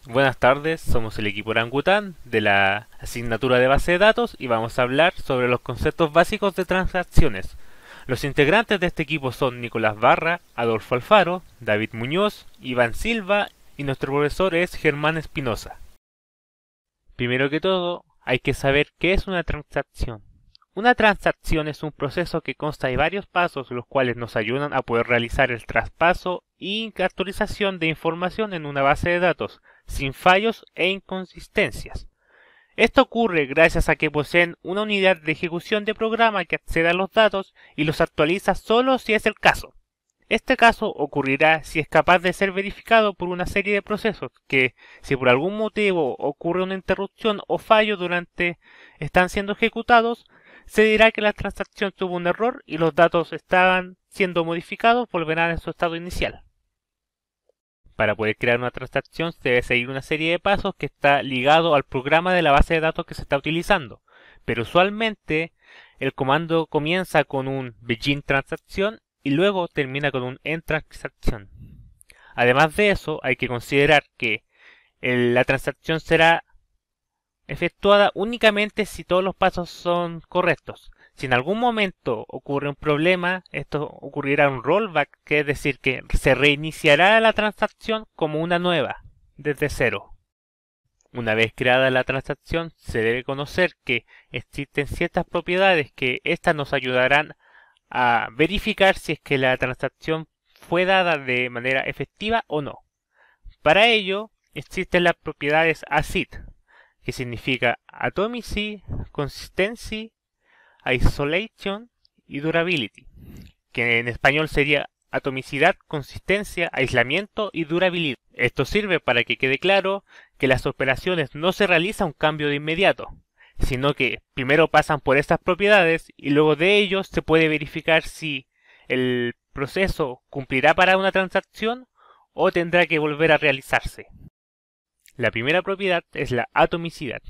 Buenas tardes, somos el equipo Orangután de la asignatura de base de datos y vamos a hablar sobre los conceptos básicos de transacciones. Los integrantes de este equipo son Nicolás Barra, Adolfo Alfaro, David Muñoz, Iván Silva y nuestro profesor es Germán Espinosa. Primero que todo, hay que saber qué es una transacción. Una transacción es un proceso que consta de varios pasos los cuales nos ayudan a poder realizar el traspaso y actualización de información en una base de datos, sin fallos e inconsistencias. Esto ocurre gracias a que poseen una unidad de ejecución de programa que accede a los datos y los actualiza solo si es el caso. Este caso ocurrirá si es capaz de ser verificado por una serie de procesos que, si por algún motivo ocurre una interrupción o fallo durante están siendo ejecutados, se dirá que la transacción tuvo un error y los datos estaban siendo modificados volverán a su estado inicial. Para poder crear una transacción se debe seguir una serie de pasos que está ligado al programa de la base de datos que se está utilizando, pero usualmente el comando comienza con un begin transacción y luego termina con un end transacción. Además de eso, hay que considerar que la transacción será efectuada únicamente si todos los pasos son correctos. Si en algún momento ocurre un problema, esto ocurrirá un rollback, que es decir, que se reiniciará la transacción como una nueva, desde cero. Una vez creada la transacción, se debe conocer que existen ciertas propiedades que éstas nos ayudarán a verificar si es que la transacción fue dada de manera efectiva o no. Para ello, existen las propiedades ACID, que significa Atomicy, Consistency, Isolation y Durability, que en español sería atomicidad, consistencia, aislamiento y durabilidad. Esto sirve para que quede claro que las operaciones no se realiza un cambio de inmediato, sino que primero pasan por estas propiedades y luego de ello se puede verificar si el proceso cumplirá para una transacción o tendrá que volver a realizarse. La primera propiedad es la atomicidad.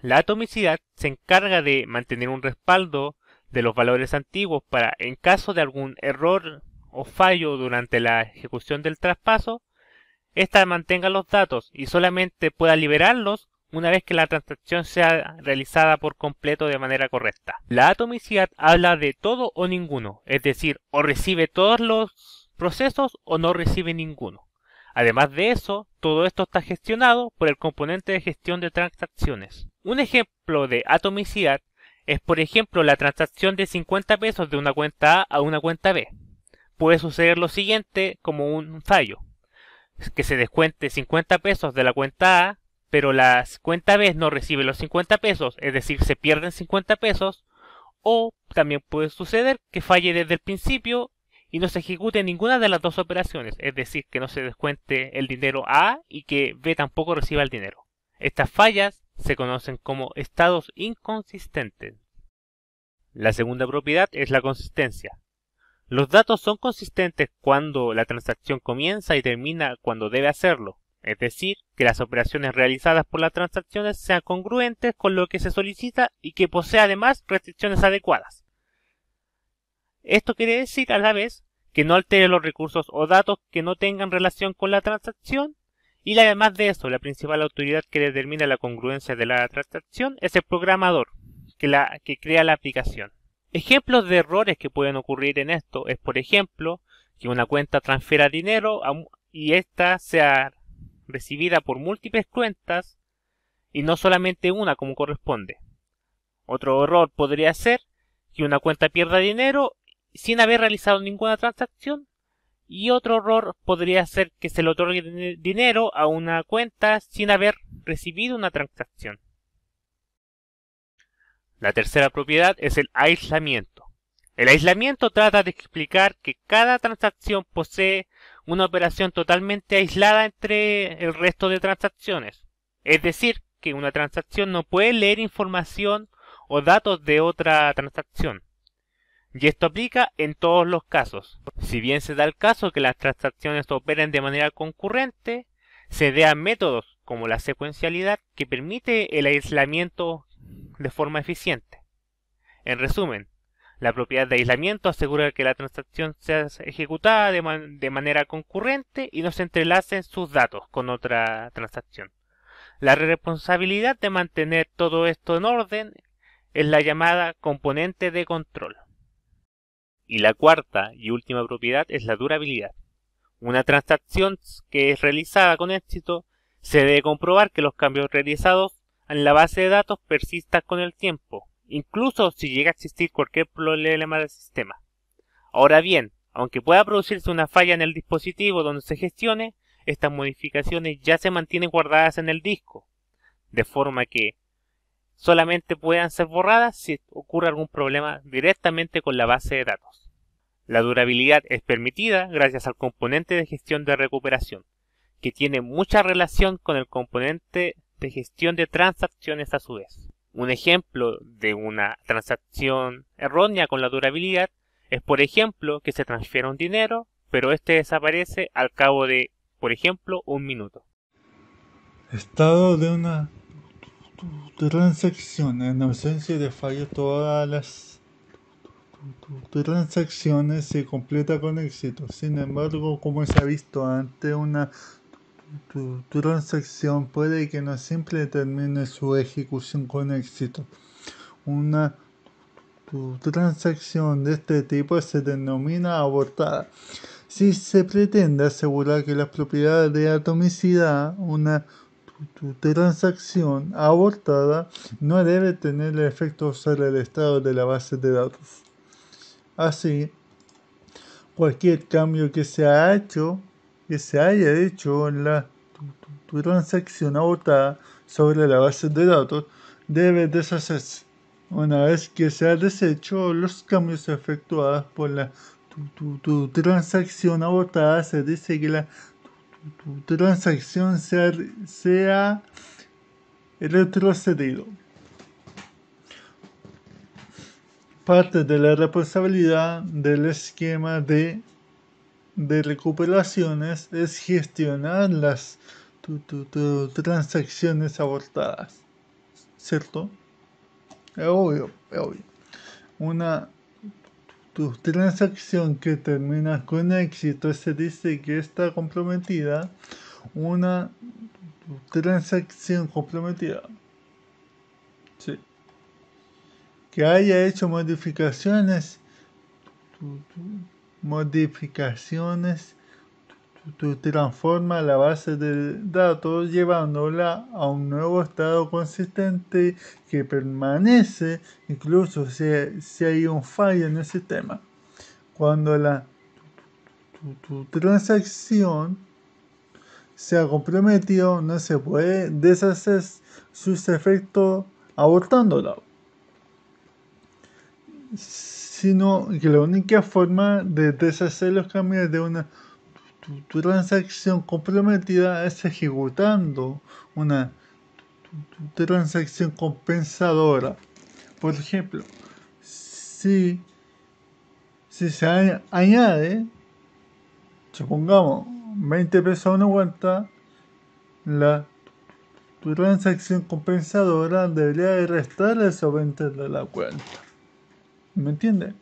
La atomicidad se encarga de mantener un respaldo de los valores antiguos para, en caso de algún error o fallo durante la ejecución del traspaso, ésta mantenga los datos y solamente pueda liberarlos una vez que la transacción sea realizada por completo de manera correcta. La atomicidad habla de todo o ninguno, es decir, o recibe todos los procesos o no recibe ninguno. Además de eso, todo esto está gestionado por el componente de gestión de transacciones. Un ejemplo de atomicidad es, por ejemplo, la transacción de 50 pesos de una cuenta A a una cuenta B. Puede suceder lo siguiente como un fallo, que se descuente 50 pesos de la cuenta A, pero la cuenta B no recibe los 50 pesos, es decir, se pierden 50 pesos, o también puede suceder que falle desde el principio y no se ejecute ninguna de las dos operaciones, es decir, que no se descuente el dinero A y que B tampoco reciba el dinero. Estas fallas se conocen como estados inconsistentes. La segunda propiedad es la consistencia. Los datos son consistentes cuando la transacción comienza y termina cuando debe hacerlo, es decir, que las operaciones realizadas por las transacciones sean congruentes con lo que se solicita y que posea además restricciones adecuadas. Esto quiere decir a la vez que no altere los recursos o datos que no tengan relación con la transacción y además de eso, la principal autoridad que determina la congruencia de la transacción es el programador que crea la aplicación. Ejemplos de errores que pueden ocurrir en esto es, por ejemplo, que una cuenta transfiera dinero y ésta sea recibida por múltiples cuentas y no solamente una como corresponde. Otro error podría ser que una cuenta pierda dinero sin haber realizado ninguna transacción y otro error podría ser que se le otorgue dinero a una cuenta sin haber recibido una transacción. La tercera propiedad es el aislamiento. El aislamiento trata de explicar que cada transacción posee una operación totalmente aislada entre el resto de transacciones. Es decir, que una transacción no puede leer información o datos de otra transacción. Y esto aplica en todos los casos. Si bien se da el caso que las transacciones operen de manera concurrente, se dan métodos como la secuencialidad que permite el aislamiento de forma eficiente. En resumen, La propiedad de aislamiento asegura que la transacción sea ejecutada de manera concurrente y no se entrelacen sus datos con otra transacción. La responsabilidad de mantener todo esto en orden es la llamada componente de control. Y la cuarta y última propiedad es la durabilidad. Una transacción que es realizada con éxito se debe comprobar que los cambios realizados en la base de datos persistan con el tiempo, incluso si llega a existir cualquier problema del sistema. Ahora bien, aunque pueda producirse una falla en el dispositivo donde se gestione, estas modificaciones ya se mantienen guardadas en el disco, de forma que solamente puedan ser borradas si ocurre algún problema directamente con la base de datos. La durabilidad es permitida gracias al componente de gestión de recuperación, que tiene mucha relación con el componente de gestión de transacciones a su vez. Un ejemplo de una transacción errónea con la durabilidad es, por ejemplo, que se transfiera un dinero, pero este desaparece al cabo de, por ejemplo, un minuto. Estado de una transacción. En ausencia de fallo, todas las transacciones se completa con éxito. Sin embargo, como se ha visto antes, una transacción puede que no siempre termine su ejecución con éxito. Una transacción de este tipo se denomina abortada. Si se pretende asegurar que las propiedades de atomicidad, una transacción abortada no debe tener efectos sobre el estado de la base de datos. Así, cualquier cambio que se haya hecho en la transacción abortada sobre la base de datos debe deshacerse. Una vez que se ha deshecho los cambios efectuados por la transacción abortada, se dice que la transacción sea retrocedido. Parte de la responsabilidad del esquema de recuperaciones es gestionar las transacciones abortadas, ¿cierto? Es obvio. Una transacción que termina con éxito se dice que está comprometida. Una transacción comprometida, sí, que haya hecho modificaciones transforma la base de datos llevándola a un nuevo estado consistente que permanece incluso si hay un fallo en el sistema. Cuando la transacción se ha comprometido, no se puede deshacer sus efectos abortándola, sino que la única forma de deshacer los cambios de una transacción comprometida es ejecutando una transacción compensadora. Por ejemplo, si se añade, supongamos, 20 pesos a una cuenta, la transacción compensadora debería de restar esos 20 de la cuenta. ¿Me entiendes?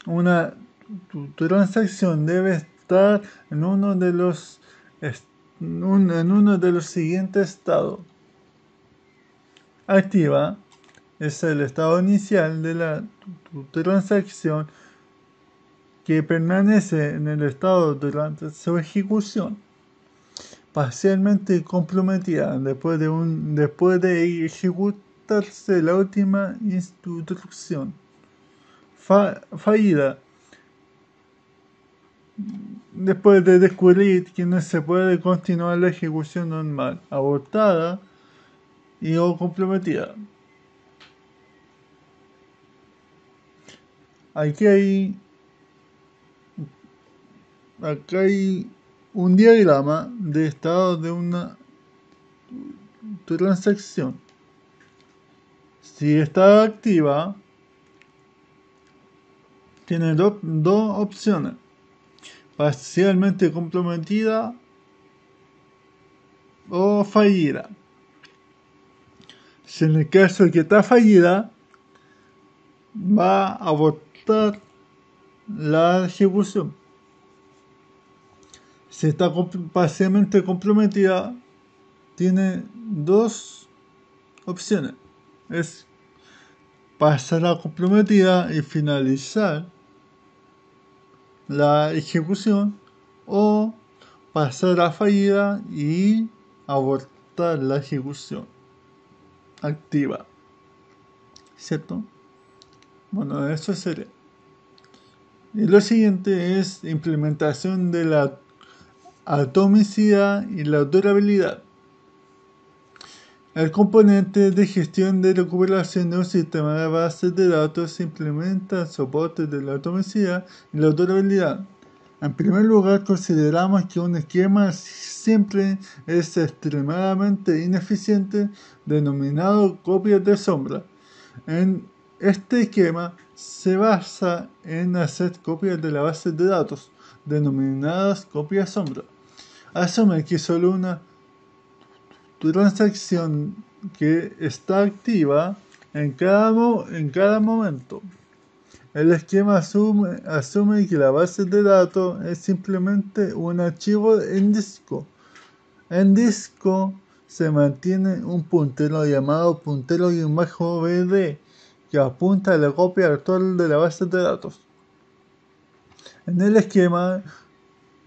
Una transacción debe estar en uno de los siguientes estados. Activa es el estado inicial de la transacción que permanece en el estado durante su ejecución. Parcialmente comprometida después de ejecutarse la última instrucción. Fallida después de descubrir que no se puede continuar la ejecución normal. Abortada o comprometida. Acá hay un diagrama de estado de una transacción. Si está activa, tiene dos opciones: parcialmente comprometida o fallida. Si en el caso de que está fallida, va a abortar la ejecución. Si está parcialmente comprometida, tiene dos opciones. Es pasar a comprometida y finalizar la ejecución, o pasar a fallida y abortar la ejecución activa, ¿cierto? Bueno, eso sería. Y lo siguiente es implementación de la atomicidad y la durabilidad. El componente de gestión de recuperación de un sistema de bases de datos implementa el soporte de la atomicidad y la durabilidad. En primer lugar, consideramos que un esquema siempre es extremadamente ineficiente, denominado copias de sombra. En este esquema se basa en hacer copias de la base de datos, denominadas copias sombra. Asume que solo una transacción que está activa en cada momento. El esquema asume que la base de datos es simplemente un archivo en disco. En disco se mantiene un puntero llamado puntero-bd que apunta a la copia actual de la base de datos. En el esquema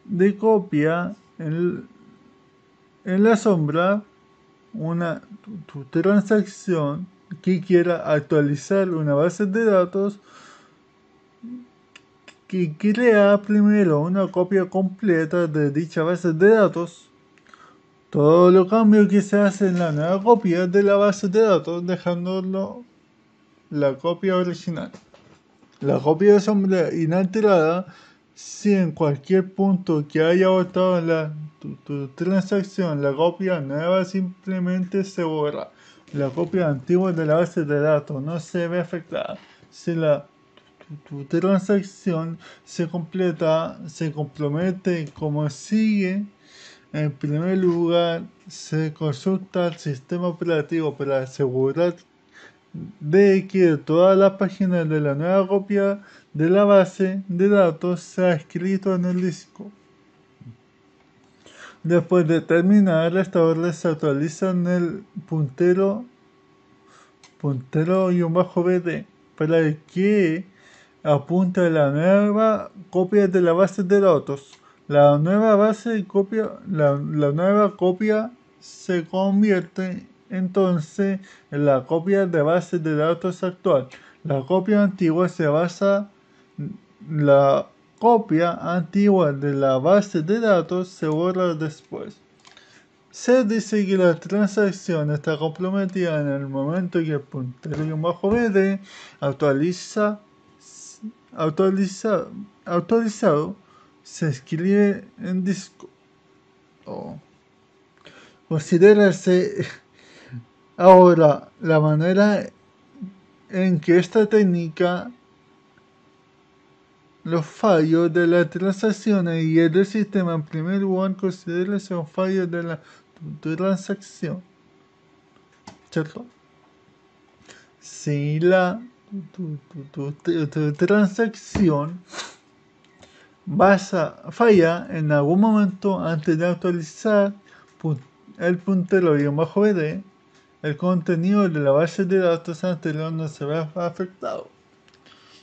de copia, en la sombra, una transacción que quiera actualizar una base de datos que crea primero una copia completa de dicha base de datos. Todos los cambios que se hacen en la nueva copia de la base de datos, dejándolo la copia original. La copia de sombra inalterada, si en cualquier punto que haya abortado tu transacción, la copia nueva simplemente se borra. La copia antigua de la base de datos no se ve afectada. Si tu transacción se compromete como sigue. En primer lugar, se consulta al sistema operativo para asegurar de que todas las páginas de la nueva copia de la base de datos sea escrito en el disco. Después de terminar esta orden, se actualiza en el puntero-bd para que apunte a la nueva copia de la base de datos. La nueva copia se convierte entonces en la copia de base de datos actual. La copia antigua la copia antigua de la base de datos se borra después. Se dice que la transacción está comprometida en el momento que el puntero-bd autorizado se escribe en disco. Considérase ahora la manera en que esta técnica, los fallos de las transacciones y el del sistema. En primer lugar, considérase un fallo de la transacción, ¿cierto? Si tu transacción falla en algún momento antes de actualizar el puntero-bd, el contenido de la base de datos anterior no se ve afectado.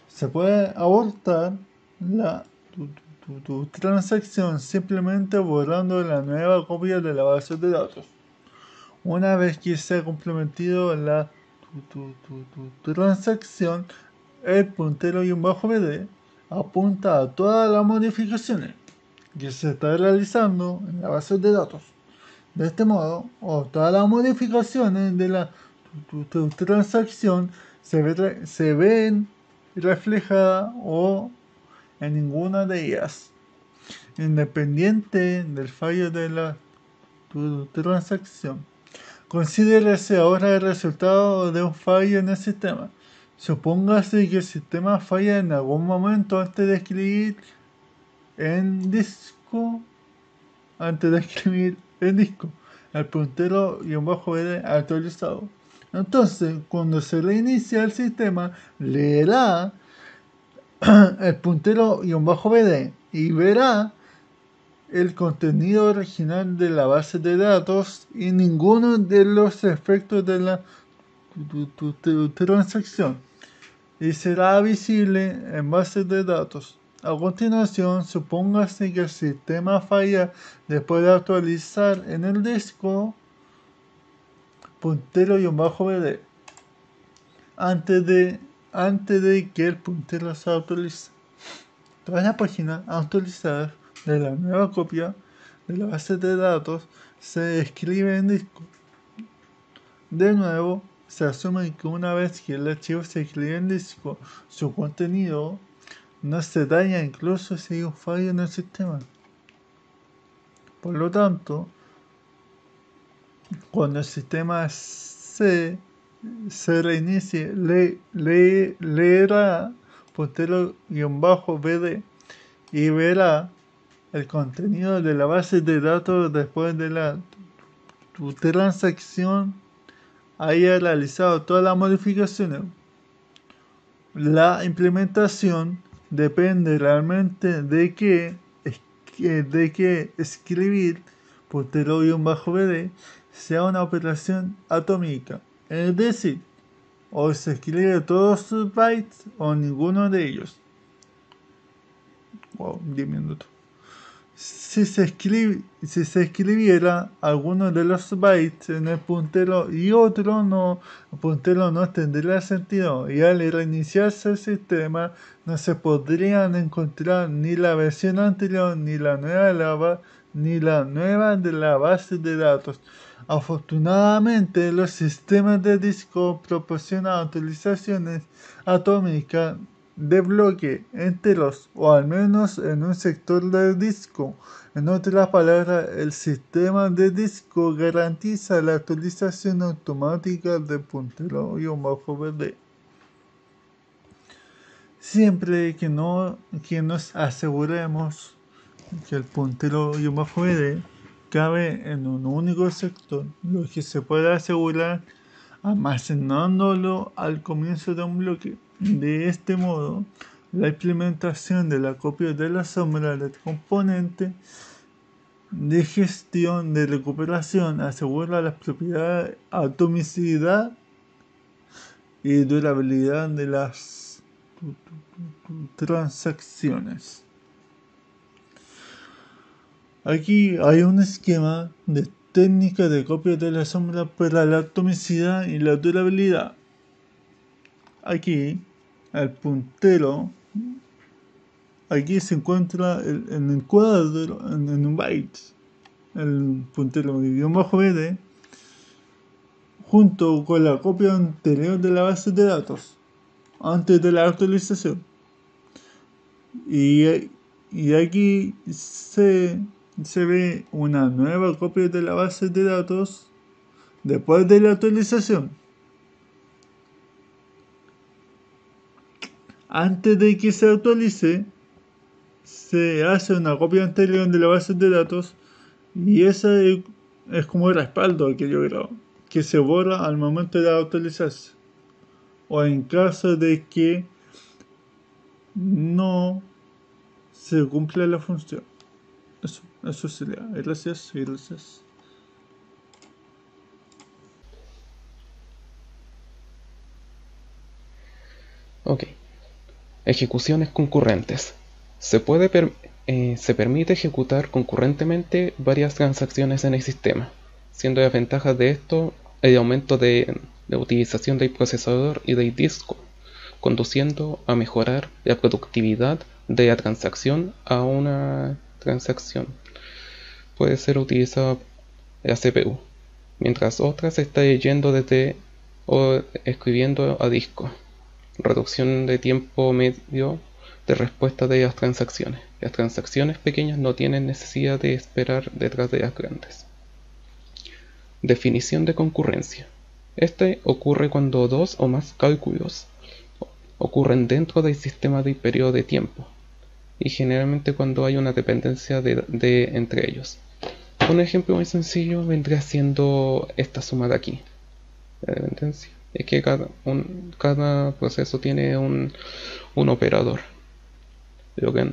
Se puede abortar tu transacción simplemente borrando la nueva copia de la base de datos. Una vez que se ha comprometido tu transacción, el puntero-bd apunta a todas las modificaciones que se está realizando en la base de datos. De este modo, todas las modificaciones de tu transacción se ven reflejadas o en ninguna de ellas, independiente del fallo de tu transacción. Considérese ahora el resultado de un fallo en el sistema. Supóngase que el sistema falla en algún momento antes de escribir en disco, el puntero-bd actualizado. Entonces, cuando se reinicia el sistema, leerá el puntero -bd y verá el contenido original de la base de datos y ninguno de los efectos de la transacción, y será visible en bases de datos. A continuación, supóngase que el sistema falla después de actualizar en el disco puntero-bd antes de que el puntero se actualice. Toda la página actualizada de la nueva copia de la base de datos se escribe en disco. De nuevo, se asume que una vez que el archivo se escribe en disco, su contenido no se daña incluso si hay un fallo en el sistema. Por lo tanto, cuando el sistema se reinicie, leerá puntero-bd y verá el contenido de la base de datos después de la transacción haya realizado todas las modificaciones. La implementación depende realmente de que escribir puntero-bd sea una operación atómica, es decir, o se escribe todos sus bytes o ninguno de ellos. Wow, 10 minutos. Si se escribiera alguno de los bytes en el puntero y otro no, el puntero no tendría sentido, y al reiniciarse el sistema no se podrían encontrar ni la versión anterior ni la nueva de la base de datos. Afortunadamente, los sistemas de disco proporcionan actualizaciones atómicas de bloque enteros, o al menos en un sector del disco. En otras palabras, el sistema de disco garantiza la actualización automática del puntero-bd. Siempre que nos aseguremos que el puntero-bd cabe en un único sector, lo que se puede asegurar almacenándolo al comienzo de un bloque. De este modo, la implementación de la copia de la sombra del componente de gestión de recuperación asegura las propiedades atomicidad y durabilidad de las transacciones. Aquí hay un esquema de técnica de copia de la sombra para la atomicidad y la durabilidad. Aquí el puntero, aquí se encuentra en el cuadro, en un byte, el puntero -bd junto con la copia anterior de la base de datos antes de la actualización, y aquí se ve una nueva copia de la base de datos después de la actualización. Antes de que se actualice, se hace una copia anterior de la base de datos, y esa es como el respaldo que yo grabo, que se borra al momento de actualizarse, o en caso de que no se cumpla la función. Eso sería. Gracias. Ok. Ejecuciones concurrentes. Se permite ejecutar concurrentemente varias transacciones en el sistema, siendo las ventajas de esto el aumento de utilización del procesador y del disco, conduciendo a mejorar la productividad de la transacción. A una transacción puede ser utilizada la CPU, mientras otra se está leyendo desde o escribiendo a disco. Reducción de tiempo medio de respuesta de las transacciones. Las transacciones pequeñas no tienen necesidad de esperar detrás de las grandes. Definición de concurrencia. Este ocurre cuando dos o más cálculos ocurren dentro del sistema del periodo de tiempo, y generalmente cuando hay una dependencia entre ellos. Un ejemplo muy sencillo vendría siendo esta suma de aquí. La dependencia es que cada proceso tiene un operador. Lo que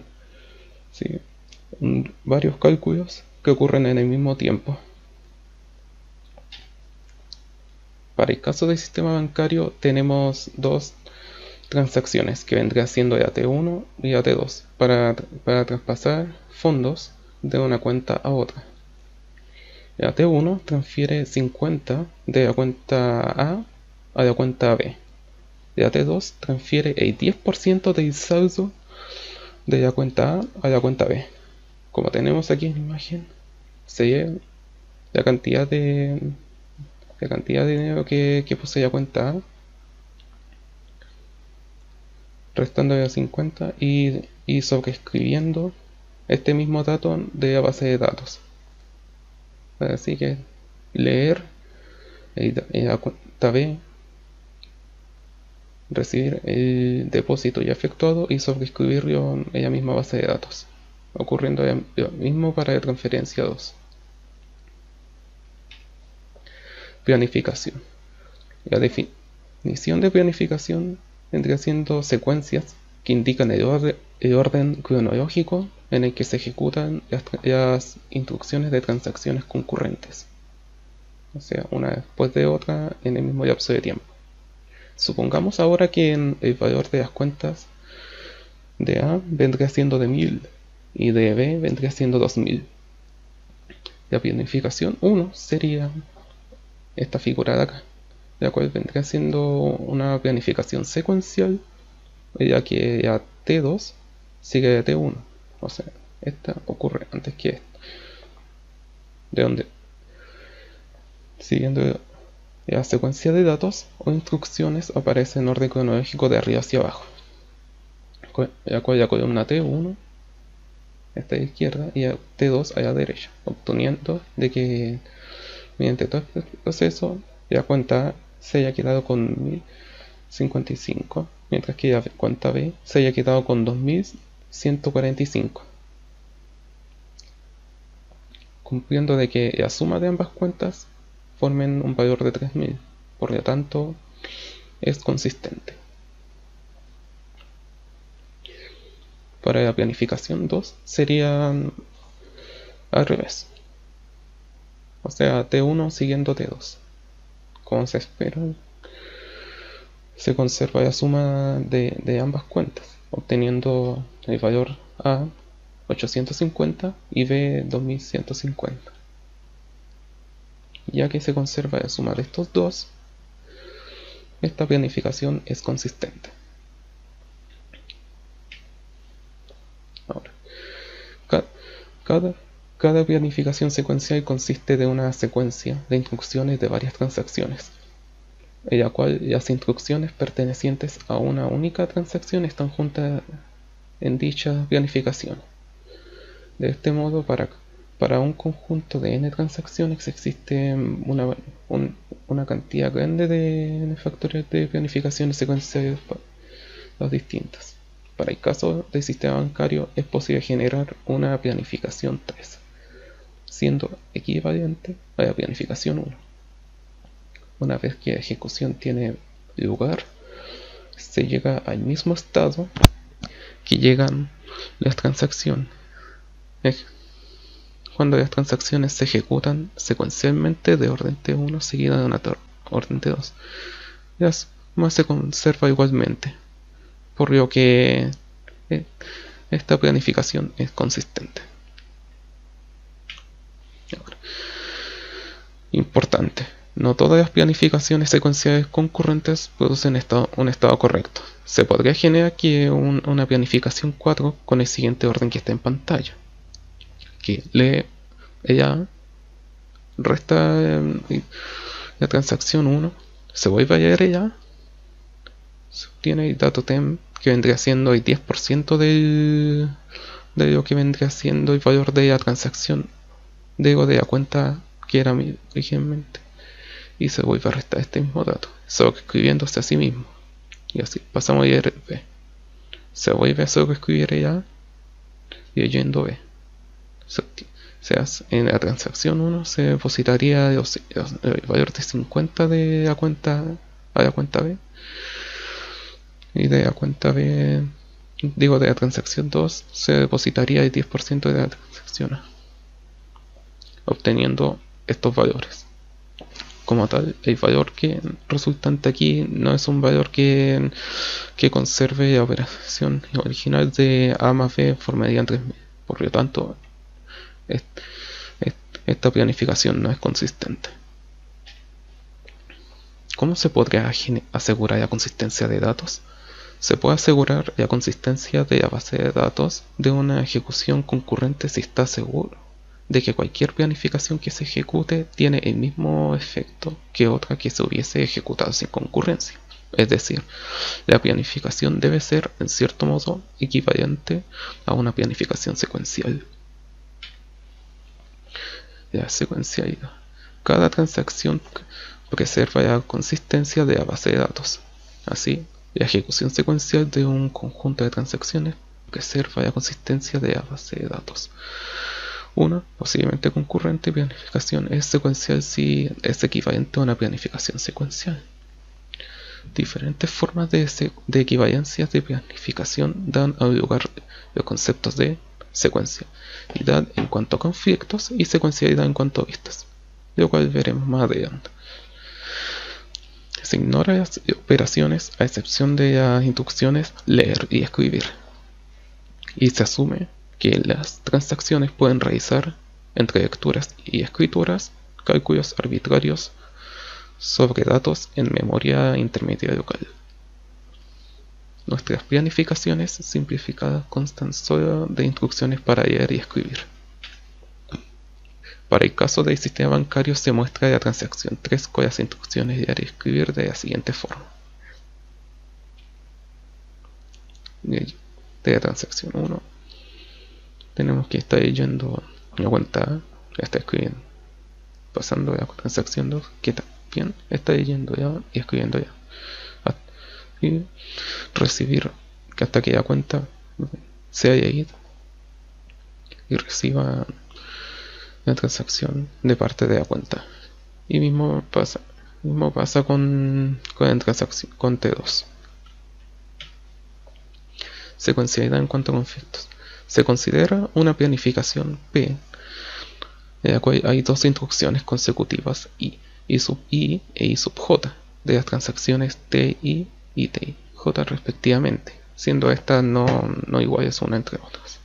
sí, varios cálculos que ocurren en el mismo tiempo. Para el caso del sistema bancario tenemos dos transacciones que vendría siendo AT1 y AT2 para traspasar fondos de una cuenta a otra. AT1 transfiere 50 de la cuenta A la cuenta B. AT2 transfiere el 10% del saldo de la cuenta A la cuenta B. Como tenemos aquí en la imagen, sería la cantidad de dinero que posee la cuenta A, restando de 50 y sobreescribiendo este mismo dato de la base de datos. Así que leer la cuenta B, recibir el depósito ya efectuado y sobreescribirlo en la misma base de datos, ocurriendo lo mismo para la transferencia 2. Planificación. La definición de planificación vendría siendo secuencias que indican el orden cronológico en el que se ejecutan las instrucciones de transacciones concurrentes, o sea, una después de otra en el mismo lapso de tiempo. Supongamos ahora que el valor de las cuentas de A vendría siendo de 1000 y de B vendría siendo 2000. La planificación 1 sería esta figura de acá, la cual vendría siendo una planificación secuencial, ya que la T2 sigue a T1, o sea, esta ocurre antes que esta, de donde, siguiendo la secuencia de datos o instrucciones, aparece en orden cronológico de arriba hacia abajo, la cual la columna T1 está a la izquierda y la T2 a la derecha, obteniendo de que mediante todo este proceso la cuenta A se haya quedado con 1055, mientras que la cuenta B se haya quedado con 2145, cumpliendo de que la suma de ambas cuentas formen un valor de 3000, por lo tanto es consistente. Para la planificación 2 sería al revés, o sea, T1 siguiendo T2. Como se espera, se conserva la suma de ambas cuentas, obteniendo el valor A 850 y B 2150. Ya que se conserva la suma de estos dos, esta planificación es consistente. Ahora, cada planificación secuencial consiste de una secuencia de instrucciones de varias transacciones, en la cual las instrucciones pertenecientes a una única transacción están juntas en dicha planificación. De este modo, para un conjunto de n transacciones existe una cantidad grande de factores de planificaciones secuenciales distintas. Para el caso del sistema bancario es posible generar una planificación 3, siendo equivalente a la planificación 1. Una vez que la ejecución tiene lugar, se llega al mismo estado que llegan las transacciones, cuando las transacciones se ejecutan secuencialmente de orden T1 seguida de una orden T2. La suma se conserva igualmente, por lo que esta planificación es consistente. Ahora, importante, no todas las planificaciones secuenciales concurrentes producen un estado correcto. Se podría generar aquí una planificación 4 con el siguiente orden que está en pantalla, que lee ella, resta la transacción 1, se vuelve a leer ella, se obtiene el dato TEM, que vendría siendo el 10% de lo que vendría siendo el valor de la transacción de la cuenta que era originalmente, y se vuelve a restar este mismo dato, sobreescribiéndose a sí mismo, y así pasamos a leer B, se vuelve a sobreescribir A y leyendo B, sea, en la transacción 1 se depositaría el valor de 50 de la cuenta a la cuenta B, y de la cuenta B, digo, de la transacción 2 se depositaría el 10% de la transacción A, obteniendo estos valores. Como tal, el valor que resultante aquí no es un valor que conserve la operación original de A más B formaría 3000. Por lo tanto, esta planificación no es consistente. ¿Cómo se podría asegurar la consistencia de datos? Se puede asegurar la consistencia de la base de datos de una ejecución concurrente si está seguro de que cualquier planificación que se ejecute tiene el mismo efecto que otra que se hubiese ejecutado sin concurrencia. Es decir, la planificación debe ser, en cierto modo, equivalente a una planificación secuencial. La secuencialidad. Cada transacción preserva la consistencia de la base de datos. Así, la ejecución secuencial de un conjunto de transacciones preserva la consistencia de la base de datos. Una posiblemente concurrente planificación es secuencial si es equivalente a una planificación secuencial. Diferentes formas de equivalencias de planificación dan a lugar los conceptos de secuencialidad en cuanto a conflictos y secuencialidad en cuanto a vistas, lo cual veremos más adelante. Se ignora las operaciones a excepción de las instrucciones leer y escribir, y se asume que las transacciones pueden realizar entre lecturas y escrituras cálculos arbitrarios sobre datos en memoria intermedia local. Nuestras planificaciones simplificadas constan solo de instrucciones para leer y escribir. Para el caso del sistema bancario se muestra la transacción 3 con las instrucciones leer y escribir de la siguiente forma. De la transacción 1 tenemos que estar leyendo la cuenta A, ya está escribiendo, pasando a la transacción 2, que también está leyendo ya y escribiendo ya, y recibir que hasta que la cuenta se haya ido y reciba la transacción de parte de la cuenta. Y mismo pasa con la transacción con T2. Secuencialidad en cuanto a conflictos. Se considera una planificación P en la cual hay dos instrucciones consecutivas I sub I e I sub J de las transacciones TI y TJ respectivamente, siendo estas no iguales una entre otras.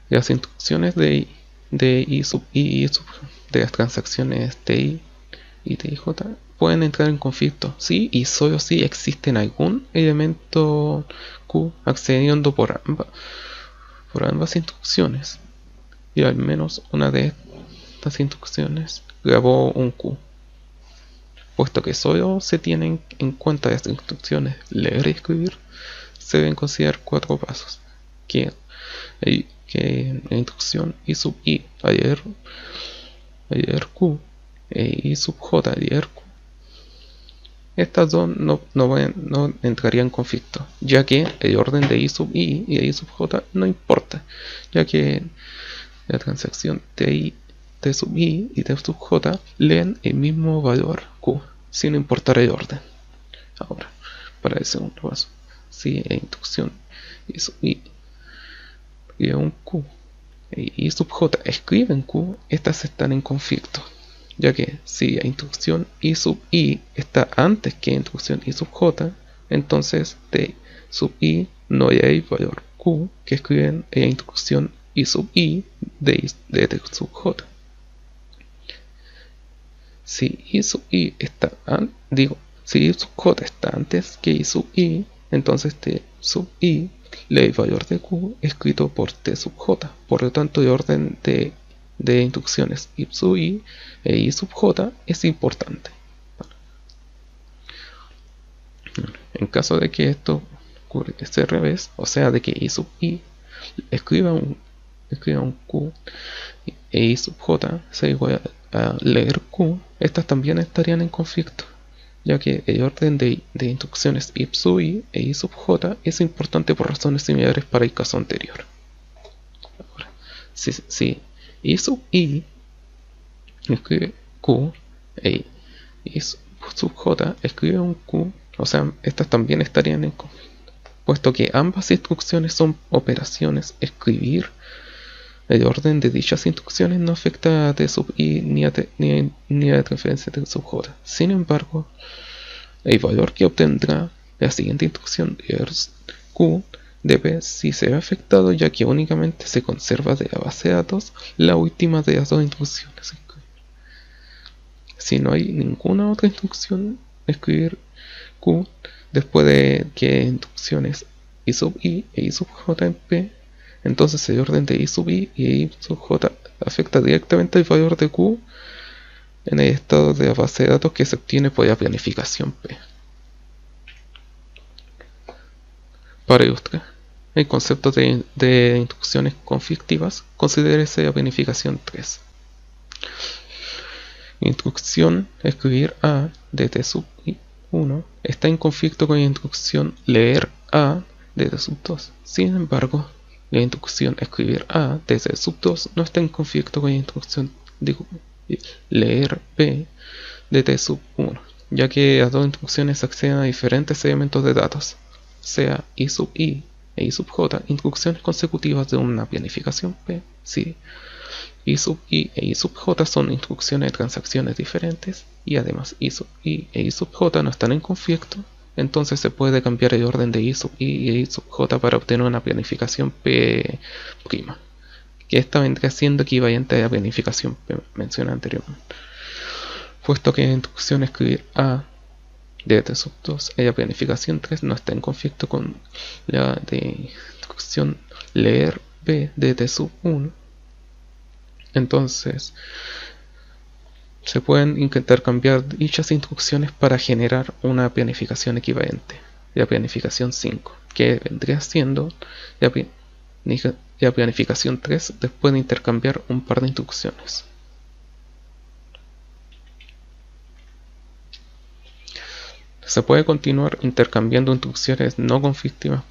Las instrucciones de I sub I y I sub de las transacciones TI y TJ pueden entrar en conflicto si y solo si existen algún elemento Q accediendo por ambas instrucciones, y al menos una de estas instrucciones grabó un Q. Puesto que solo se tienen en cuenta las instrucciones leer y escribir, se deben considerar 4 pasos, que la instrucción I sub I a leer Q e I sub J a leer Q. Estas dos no entrarían en conflicto, ya que el orden de I sub I y de I sub J no importa, ya que la transacción T sub I y T sub J leen el mismo valor Q, sin importar el orden. Ahora, para el segundo paso, si la instrucción I sub I escribe un Q e I sub J escriben Q, estas están en conflicto, ya que si la instrucción I sub I está antes que la instrucción I sub J, entonces T sub I no hay el valor Q que escriben en la instrucción I sub I de T sub J. Si I sub I si I sub J está antes que I sub I, entonces T sub I lee el valor de Q escrito por T sub J. Por lo tanto, el orden de instrucciones I sub I e I sub J es importante. En caso de que esto ocurra al revés, o sea, de que I sub I escriba un Q e I sub J sea igual a leer Q, estas también estarían en conflicto, ya que el orden de instrucciones I sub i e I sub j es importante por razones similares para el caso anterior. Ahora, si I sub i escribe q e I sub j escribe un q, o sea, estas también estarían en conflicto, puesto que ambas instrucciones son operaciones. Escribir el orden de dichas instrucciones no afecta a t sub i ni a la transferencia t sub j. Sin embargo, el valor que obtendrá la siguiente instrucción q de p sí se ve afectado, ya que únicamente se conserva de la base de datos la última de las dos instrucciones. Si no hay ninguna otra instrucción, escribir q después de que instrucciones I sub i e I sub j en p, entonces el orden de I sub i y I sub j afecta directamente el valor de q en el estado de la base de datos que se obtiene por la planificación p. Para ilustrar el concepto de instrucciones conflictivas, considérese la planificación 3. Instrucción escribir a de t sub 1 está en conflicto con la instrucción leer a de t sub 2. Sin embargo, la instrucción escribir a de t sub 2 no está en conflicto con la instrucción leer b de t sub 1, ya que las dos instrucciones acceden a diferentes elementos de datos, sea I sub i e I sub j, instrucciones consecutivas de una planificación p. Si I sub i e I sub j son instrucciones de transacciones diferentes y además I sub i e I sub j no están en conflicto, entonces se puede cambiar el orden de I sub i e I sub j para obtener una planificación p', que esta vendría siendo equivalente a la planificación p mencionada anteriormente, puesto que la instrucción escribir a de t sub 2 en la planificación 3 no está en conflicto con la de instrucción leer b de t sub 1. Entonces se pueden intercambiar dichas instrucciones para generar una planificación equivalente, la planificación 5, que vendría siendo la planificación 3 después de intercambiar un par de instrucciones. Se puede continuar intercambiando instrucciones no conflictivas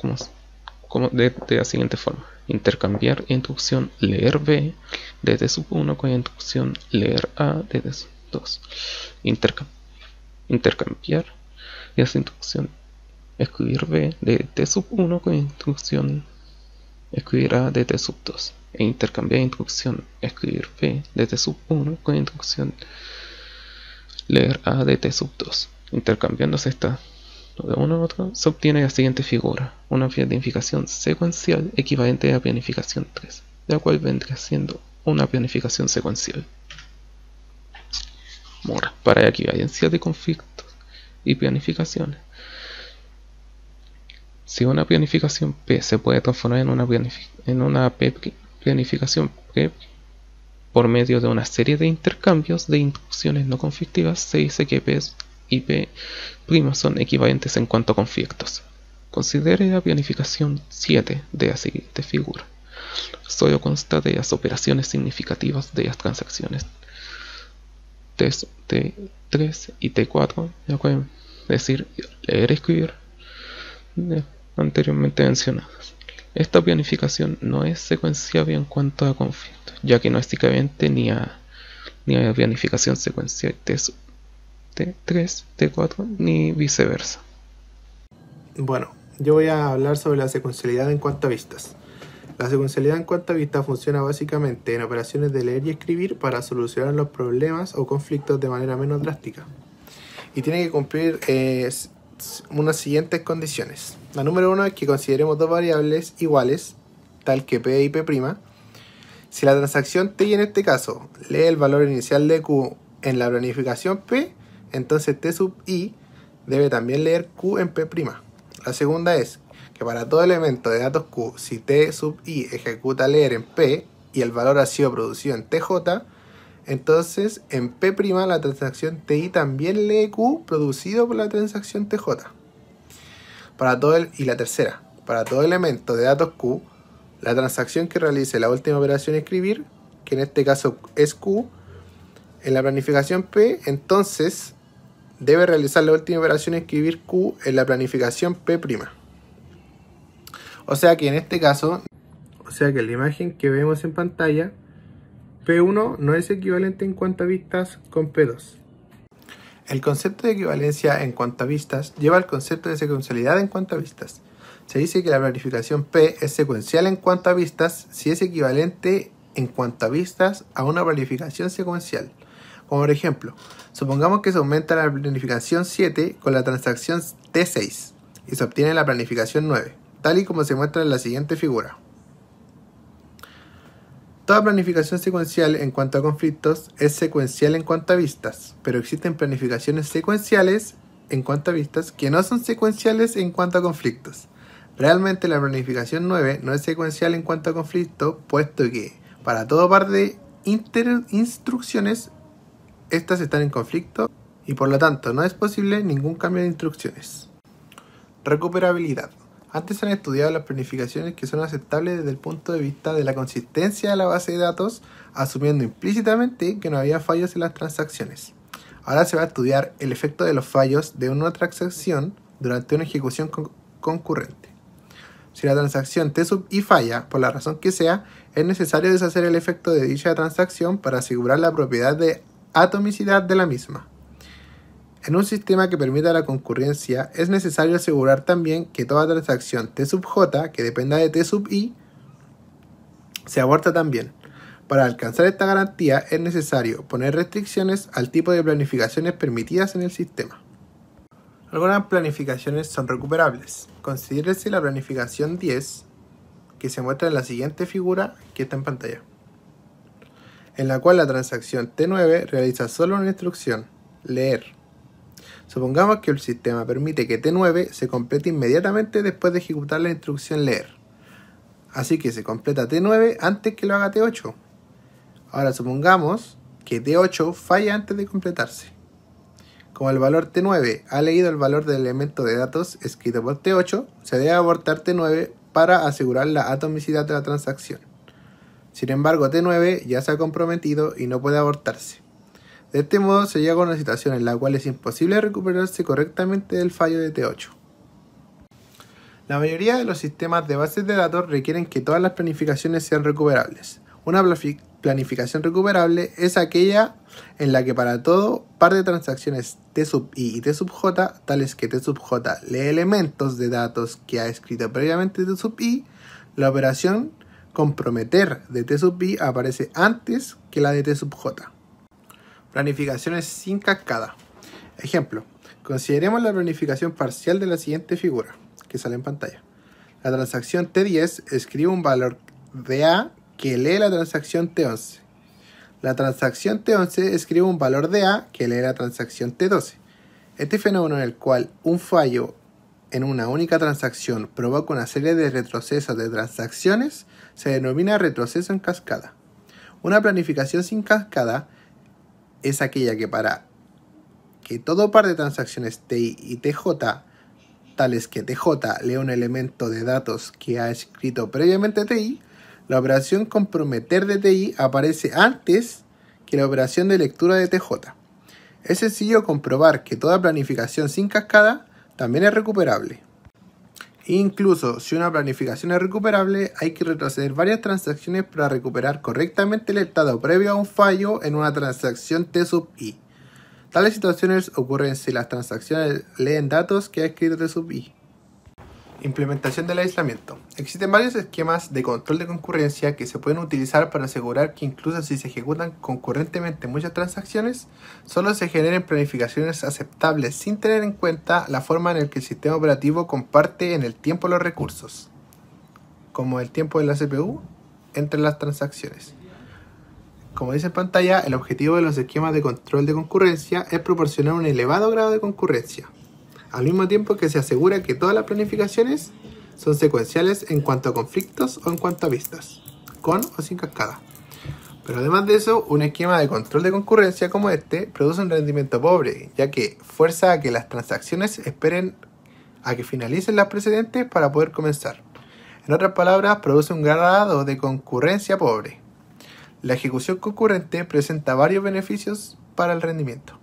como de la siguiente forma: intercambiar instrucción leer b de t sub 1 con la instrucción leer a de t sub 2. Intercambiar esa instrucción escribir b de t sub 1 con la instrucción escribir a de t sub 2. E intercambiar instrucción escribir b de t sub 1 con la instrucción leer a de t sub 2. Intercambiándose esta de uno a otro, se obtiene la siguiente figura: una planificación secuencial equivalente a la planificación 3, la cual vendría siendo una planificación secuencial. Ahora, para la equivalencia de conflictos y planificaciones, si una planificación P se puede transformar en una planificación P por medio de una serie de intercambios de instrucciones no conflictivas, se dice que P y P' son equivalentes en cuanto a conflictos. Considere la planificación 7 de la siguiente figura. Solo consta de las operaciones significativas de las transacciones T3 y T4, ya pueden decir leer y escribir anteriormente mencionadas. Esta planificación no es secuenciable en cuanto a conflictos, ya que no es equivalente ni a la planificación secuencial T3, T4, ni viceversa. Bueno, yo voy a hablar sobre la secuencialidad en cuanto a vistas. La secuencialidad en cuanto a vistas funciona básicamente en operaciones de leer y escribir para solucionar los problemas o conflictos de manera menos drástica. Y tiene que cumplir unas siguientes condiciones. La número 1 es que consideremos dos variables iguales, tal que P y P'. Si la transacción T, en este caso, lee el valor inicial de Q en la planificación P, entonces T sub I debe también leer Q en P'. La segunda es que para todo elemento de datos Q, si T sub I ejecuta leer en P y el valor ha sido producido en TJ, entonces en P' la transacción TI también lee Q producido por la transacción TJ. Y la tercera, para todo elemento de datos Q, la transacción que realice la última operación escribir, que en este caso es Q, en la planificación P, entonces debe realizar la última operación y escribir Q en la planificación P'. O sea que en este caso, en la imagen que vemos en pantalla, P1 no es equivalente en cuanto a vistas con P2. El concepto de equivalencia en cuanto a vistas lleva al concepto de secuencialidad en cuanto a vistas. Se dice que la planificación P es secuencial en cuanto a vistas si es equivalente en cuanto a vistas a una planificación secuencial. Como por ejemplo, supongamos que se aumenta la planificación 7 con la transacción T6 y se obtiene la planificación 9, tal y como se muestra en la siguiente figura. Toda planificación secuencial en cuanto a conflictos es secuencial en cuanto a vistas, pero existen planificaciones secuenciales en cuanto a vistas que no son secuenciales en cuanto a conflictos. Realmente la planificación 9 no es secuencial en cuanto a conflicto, puesto que para todo par de instrucciones, estas están en conflicto y por lo tanto no es posible ningún cambio de instrucciones. Recuperabilidad. Antes se han estudiado las planificaciones que son aceptables desde el punto de vista de la consistencia de la base de datos, asumiendo implícitamente que no había fallos en las transacciones. Ahora se va a estudiar el efecto de los fallos de una transacción durante una ejecución concurrente. Si la transacción T sub I falla, por la razón que sea, es necesario deshacer el efecto de dicha transacción para asegurar la propiedad de atomicidad de la misma. En un sistema que permita la concurrencia, es necesario asegurar también que toda transacción T sub J que dependa de T sub I se aborta también. Para alcanzar esta garantía es necesario poner restricciones al tipo de planificaciones permitidas en el sistema. Algunas planificaciones son recuperables. Considérese la planificación 10, que se muestra en la siguiente figura que está en pantalla, en la cual la transacción T9 realiza solo una instrucción, leer. Supongamos que el sistema permite que T9 se complete inmediatamente después de ejecutar la instrucción leer. Así que se completa T9 antes que lo haga T8. Ahora supongamos que T8 falla antes de completarse. Como el valor T9 ha leído el valor del elemento de datos escrito por T8, se debe abortar T9 para asegurar la atomicidad de la transacción. Sin embargo, T9 ya se ha comprometido y no puede abortarse. De este modo se llega a una situación en la cual es imposible recuperarse correctamente del fallo de T8. La mayoría de los sistemas de bases de datos requieren que todas las planificaciones sean recuperables. Una planificación recuperable es aquella en la que para todo par de transacciones T sub I y T sub J, tales que T sub J lee elementos de datos que ha escrito previamente T sub I, la operación comprometer de T sub I aparece antes que la de T sub J. Planificaciones sin cascada. Ejemplo, consideremos la planificación parcial de la siguiente figura, que sale en pantalla. La transacción T10 escribe un valor de A que lee la transacción T11. La transacción T11 escribe un valor de A que lee la transacción T12. Este fenómeno en el cual un fallo en una única transacción provoca una serie de retrocesos de transacciones se denomina retroceso en cascada. Una planificación sin cascada es aquella que para que todo par de transacciones TI y TJ, tales que TJ lee un elemento de datos que ha escrito previamente TI, la operación comprometer de TI aparece antes que la operación de lectura de TJ. Es sencillo comprobar que toda planificación sin cascada también es recuperable. Incluso si una planificación es recuperable, hay que retroceder varias transacciones para recuperar correctamente el estado previo a un fallo en una transacción T sub I. Tales situaciones ocurren si las transacciones leen datos que ha escrito T sub I. Implementación del aislamiento. Existen varios esquemas de control de concurrencia que se pueden utilizar para asegurar que incluso si se ejecutan concurrentemente muchas transacciones, solo se generen planificaciones aceptables sin tener en cuenta la forma en la que el sistema operativo comparte en el tiempo los recursos, como el tiempo de la CPU, entre las transacciones. Como dice en pantalla, el objetivo de los esquemas de control de concurrencia es proporcionar un elevado grado de concurrencia, al mismo tiempo que se asegura que todas las planificaciones son secuenciales en cuanto a conflictos o en cuanto a vistas, con o sin cascada. Pero además de eso, un esquema de control de concurrencia como este produce un rendimiento pobre, ya que fuerza a que las transacciones esperen a que finalicen las precedentes para poder comenzar. En otras palabras, produce un grado de concurrencia pobre. La ejecución concurrente presenta varios beneficios para el rendimiento.